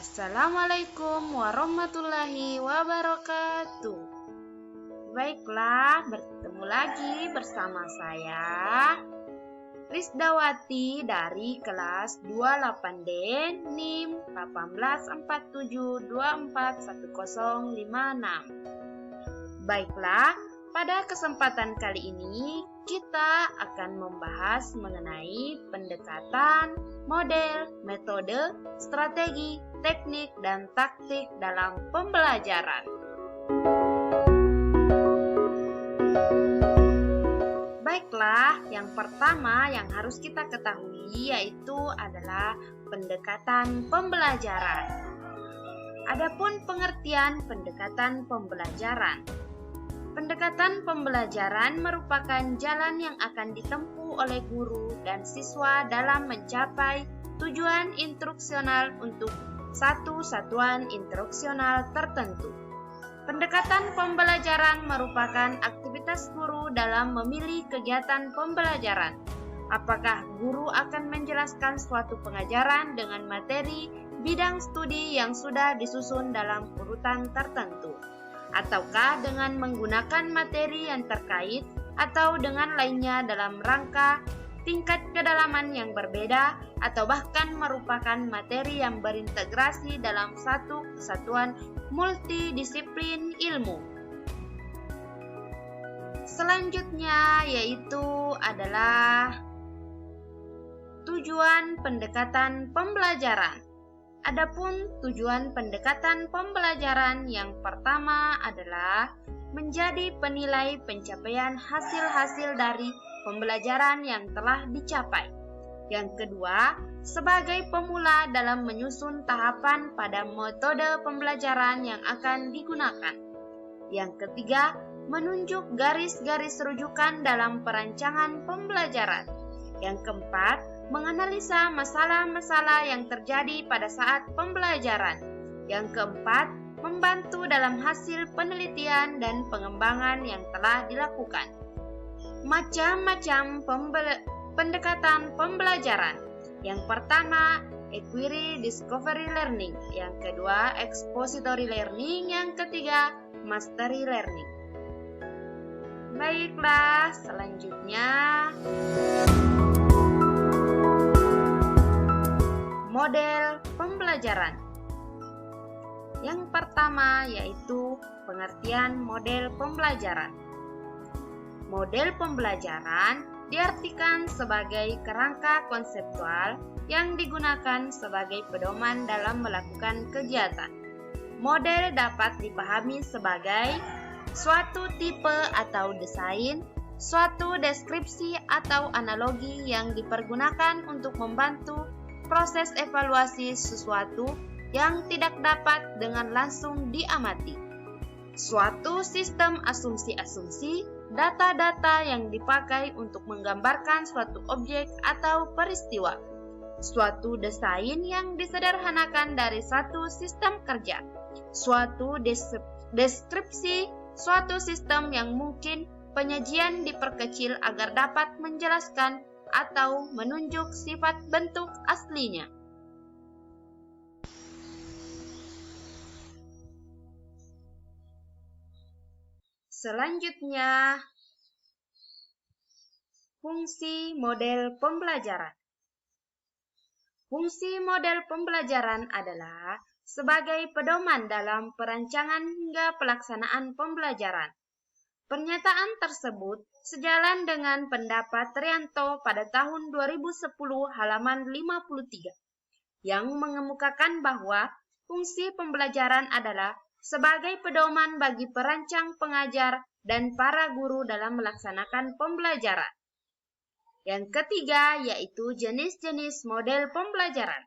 Assalamualaikum warahmatullahi wabarakatuh. Baiklah, bertemu lagi bersama saya Risdawati dari kelas 28D NIM 1847241056. Baiklah, pada kesempatan kali ini kita akan membahas mengenai pendekatan, model, metode, strategi, teknik, dan taktik dalam pembelajaran. Baiklah, yang pertama yang harus kita ketahui yaitu adalah pendekatan pembelajaran. Adapun pengertian pendekatan pembelajaran. Pendekatan pembelajaran merupakan jalan yang akan ditempuh oleh guru dan siswa dalam mencapai tujuan instruksional untuk satu satuan instruksional tertentu. Pendekatan pembelajaran merupakan aktivitas guru dalam memilih kegiatan pembelajaran. Apakah guru akan menjelaskan suatu pengajaran dengan materi bidang studi yang sudah disusun dalam urutan tertentu, ataukah dengan menggunakan materi yang terkait atau dengan lainnya dalam rangka tingkat kedalaman yang berbeda, atau bahkan merupakan materi yang berintegrasi dalam satu kesatuan multidisiplin ilmu. Selanjutnya yaitu adalah tujuan pendekatan pembelajaran. Adapun tujuan pendekatan pembelajaran yang pertama adalah menjadi penilai pencapaian hasil-hasil dari pembelajaran yang telah dicapai. Yang kedua, sebagai pemula dalam menyusun tahapan pada metode pembelajaran yang akan digunakan. Yang ketiga, menunjuk garis-garis rujukan dalam perancangan pembelajaran. Yang keempat, menganalisa masalah-masalah yang terjadi pada saat pembelajaran. Yang keempat, membantu dalam hasil penelitian dan pengembangan yang telah dilakukan. Macam-macam pendekatan pembelajaran. Yang pertama, Inquiry Discovery Learning. Yang kedua, Expository Learning. Yang ketiga, Mastery Learning. Baiklah, selanjutnya model pembelajaran. Yang pertama yaitu pengertian model pembelajaran. Model pembelajaran diartikan sebagai kerangka konseptual yang digunakan sebagai pedoman dalam melakukan kegiatan. Model dapat dipahami sebagai suatu tipe atau desain, suatu deskripsi atau analogi yang dipergunakan untuk membantu proses evaluasi sesuatu yang tidak dapat dengan langsung diamati. Suatu sistem asumsi-asumsi, data-data yang dipakai untuk menggambarkan suatu objek atau peristiwa. Suatu desain yang disederhanakan dari satu sistem kerja. Suatu deskripsi, suatu sistem yang mungkin penyajian diperkecil agar dapat menjelaskan atau menunjuk sifat bentuk aslinya. Selanjutnya, fungsi model pembelajaran. Fungsi model pembelajaran adalah sebagai pedoman dalam perancangan hingga pelaksanaan pembelajaran. Pernyataan tersebut sejalan dengan pendapat Trianto pada tahun 2010 halaman 53 yang mengemukakan bahwa fungsi pembelajaran adalah sebagai pedoman bagi perancang, pengajar, dan para guru dalam melaksanakan pembelajaran. Yang ketiga yaitu jenis-jenis model pembelajaran.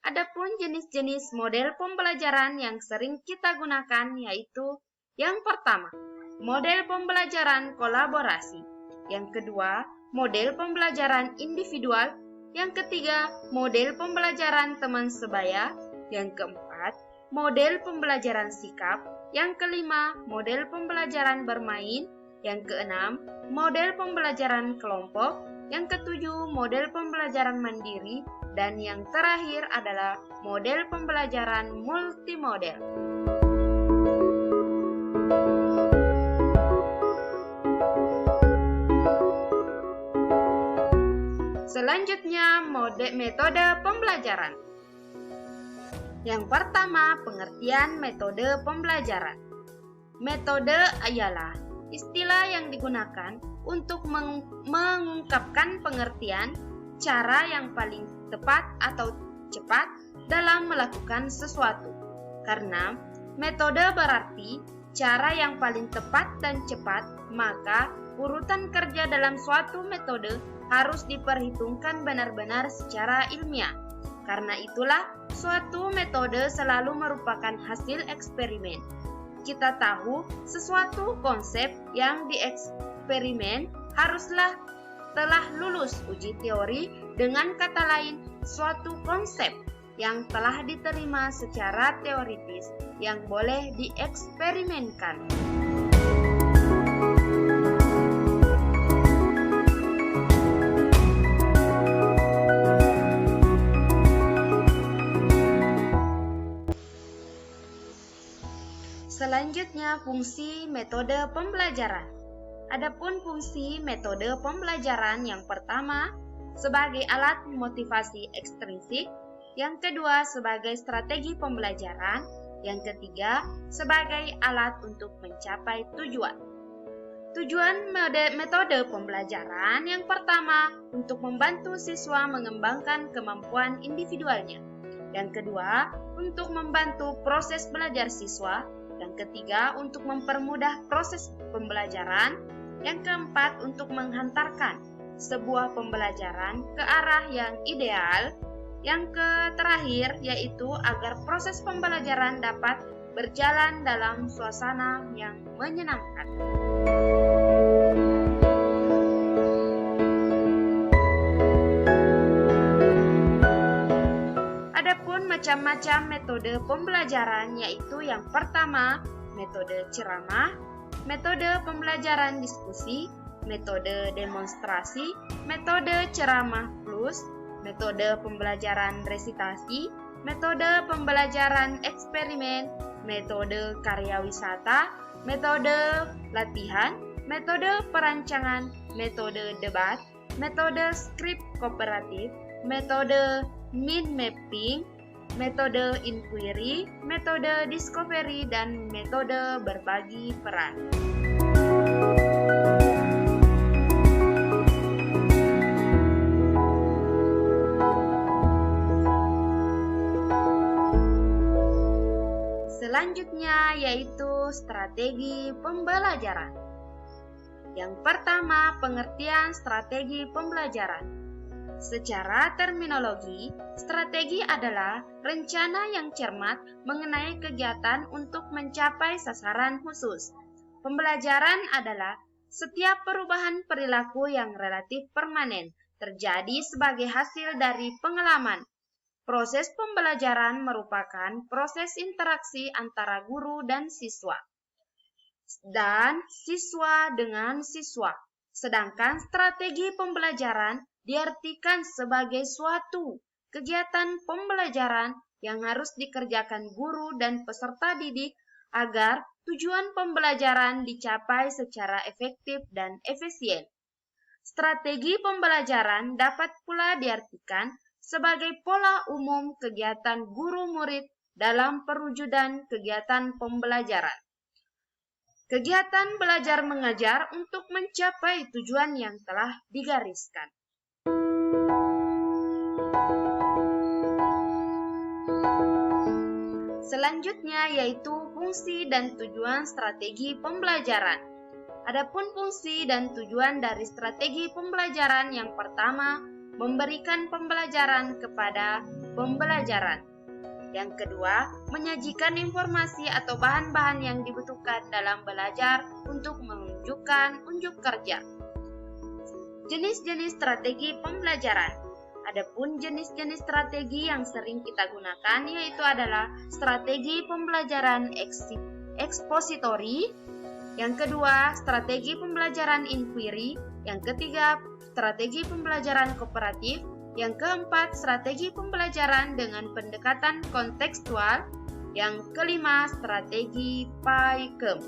Adapun jenis-jenis model pembelajaran yang sering kita gunakan yaitu yang pertama, model pembelajaran kolaborasi. Yang kedua, model pembelajaran individual. Yang ketiga, model pembelajaran teman sebaya. Yang keempat, model pembelajaran sikap. Yang kelima, model pembelajaran bermain. Yang keenam, model pembelajaran kelompok. Yang ketujuh, model pembelajaran mandiri. Dan yang terakhir adalah model pembelajaran multimodel. Selanjutnya, metode pembelajaran. Yang pertama, pengertian metode pembelajaran. Metode ialah istilah yang digunakan untuk mengungkapkan pengertian cara yang paling tepat atau cepat dalam melakukan sesuatu. Karena metode berarti cara yang paling tepat dan cepat, maka urutan kerja dalam suatu metode harus diperhitungkan benar-benar secara ilmiah. Karena itulah, suatu metode selalu merupakan hasil eksperimen. Kita tahu sesuatu konsep yang dieksperimen haruslah telah lulus uji teori, dengan kata lain, suatu konsep yang telah diterima secara teoritis yang boleh dieksperimenkan. Selanjutnya, fungsi metode pembelajaran. Adapun fungsi metode pembelajaran yang pertama sebagai alat motivasi ekstrinsik, yang kedua sebagai strategi pembelajaran, yang ketiga sebagai alat untuk mencapai tujuan. Tujuan metode pembelajaran yang pertama untuk membantu siswa mengembangkan kemampuan individualnya, yang kedua untuk membantu proses belajar siswa, yang ketiga untuk mempermudah proses pembelajaran, yang keempat untuk menghantarkan sebuah pembelajaran ke arah yang ideal, yang terakhir yaitu agar proses pembelajaran dapat berjalan dalam suasana yang menyenangkan. Adapun macam-macam metode pembelajaran yaitu yang pertama, metode ceramah, metode pembelajaran diskusi, metode demonstrasi, metode ceramah plus, metode pembelajaran resitasi, metode pembelajaran eksperimen, metode karya wisata, metode latihan, metode perancangan, metode debat, metode skrip kooperatif, metode mind mapping, metode inquiry, metode discovery, dan metode berbagi peran. Selanjutnya yaitu strategi pembelajaran. Yang pertama, pengertian strategi pembelajaran. Secara terminologi, strategi adalah rencana yang cermat mengenai kegiatan untuk mencapai sasaran khusus. Pembelajaran adalah setiap perubahan perilaku yang relatif permanen terjadi sebagai hasil dari pengalaman. Proses pembelajaran merupakan proses interaksi antara guru dan siswa dengan siswa. Sedangkan strategi pembelajaran diartikan sebagai suatu kegiatan pembelajaran yang harus dikerjakan guru dan peserta didik agar tujuan pembelajaran dicapai secara efektif dan efisien. Strategi pembelajaran dapat pula diartikan sebagai pola umum kegiatan guru-murid dalam perwujudan kegiatan pembelajaran. Kegiatan belajar mengajar untuk mencapai tujuan yang telah digariskan. Selanjutnya yaitu fungsi dan tujuan strategi pembelajaran. Adapun fungsi dan tujuan dari strategi pembelajaran yang pertama, memberikan pembelajaran kepada pembelajaran. Yang kedua, menyajikan informasi atau bahan-bahan yang dibutuhkan dalam belajar untuk menunjukkan unjuk kerja. Jenis-jenis strategi pembelajaran. Adapun jenis-jenis strategi yang sering kita gunakan yaitu adalah strategi pembelajaran ekspositori, yang kedua strategi pembelajaran inquiry, yang ketiga strategi pembelajaran kooperatif, Yang keempat, strategi pembelajaran dengan pendekatan kontekstual. Yang kelima, strategi PAIKEM.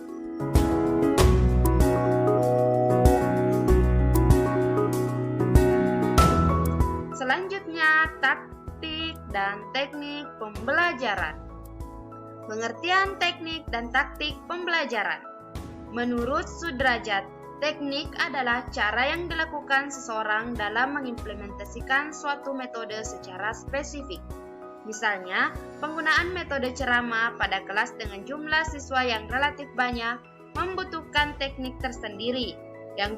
Selanjutnya, taktik dan teknik pembelajaran. Pengertian teknik dan taktik pembelajaran. Menurut Sudrajat, teknik adalah cara yang dilakukan seseorang dalam mengimplementasikan suatu metode secara spesifik. Misalnya, penggunaan metode ceramah pada kelas dengan jumlah siswa yang relatif banyak membutuhkan teknik tersendiri yang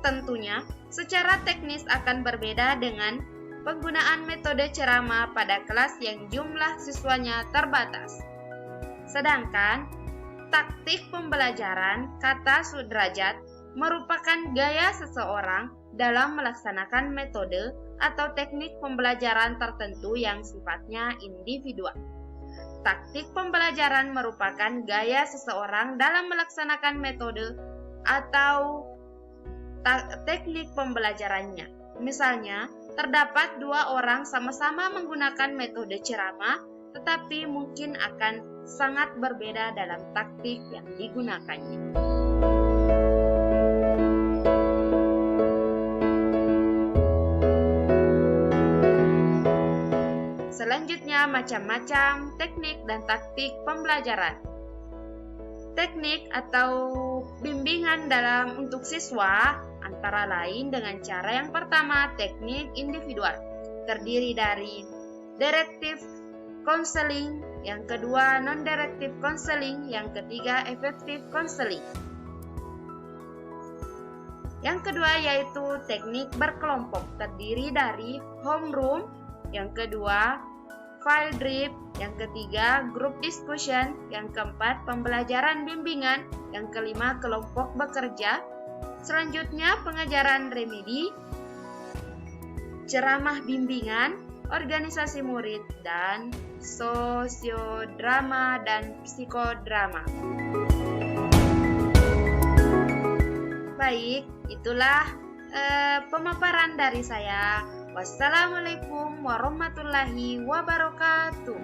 tentunya secara teknis akan berbeda dengan penggunaan metode ceramah pada kelas yang jumlah siswanya terbatas. Sedangkan taktik pembelajaran, kata Sudrajat, merupakan gaya seseorang dalam melaksanakan metode atau teknik pembelajaran tertentu yang sifatnya individual. Taktik pembelajaran merupakan gaya seseorang dalam melaksanakan metode atau teknik pembelajarannya. Misalnya, terdapat dua orang sama-sama menggunakan metode ceramah, tetapi mungkin akan sangat berbeda dalam taktik yang digunakannya. Selanjutnya, macam-macam teknik dan taktik pembelajaran. Teknik atau bimbingan untuk siswa antara lain dengan cara yang pertama, teknik individual, terdiri dari directive counseling, yang kedua non-directive counseling, yang ketiga effective counseling. Yang kedua yaitu teknik berkelompok, terdiri dari homeroom, yang kedua field trip, yang ketiga group discussion, yang keempat pembelajaran bimbingan, yang kelima kelompok bekerja. Selanjutnya pengajaran remedi, ceramah bimbingan, organisasi murid, dan sosiodrama dan psikodrama. Baik, itulah pemaparan dari saya. Wassalamualaikum warahmatullahi wabarakatuh.